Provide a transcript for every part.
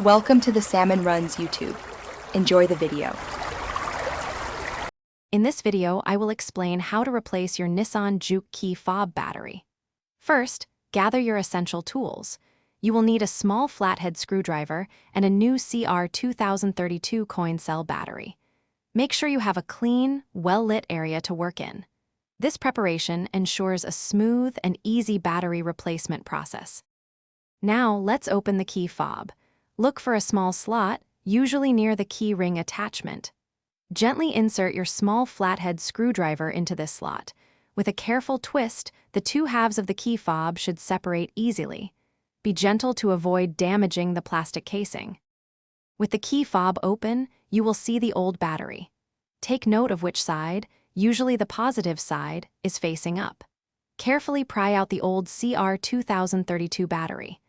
Welcome to the Salmon Runs YouTube. Enjoy the video. In this video, I will explain how to replace your Nissan Juke key fob battery. First, gather your essential tools. You will need a small flathead screwdriver and a new CR2032 coin cell battery. Make sure you have a clean, well-lit area to work in. This preparation ensures a smooth and easy battery replacement process. Now, let's open the key fob. Look for a small slot, usually near the key ring attachment. Gently insert your small flathead screwdriver into this slot. With a careful twist, the two halves of the key fob should separate easily. Be gentle to avoid damaging the plastic casing. With the key fob open, you will see the old battery. Take note of which side, usually the positive side, is facing up. Carefully pry out the old CR2032 battery.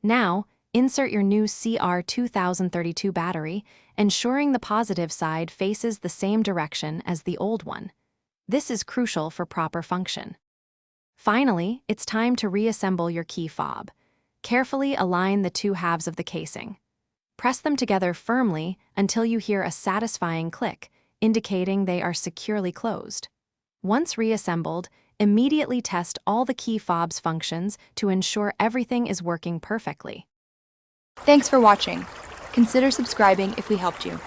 Now, insert your new CR2032 battery, ensuring the positive side faces the same direction as the old one. This is crucial for proper function. Finally, it's time to reassemble your key fob. Carefully align the two halves of the casing. Press them together firmly until you hear a satisfying click, indicating they are securely closed. Once reassembled, immediately test all the key fob's functions to ensure everything is working perfectly. Thanks for watching. Consider subscribing if we helped you.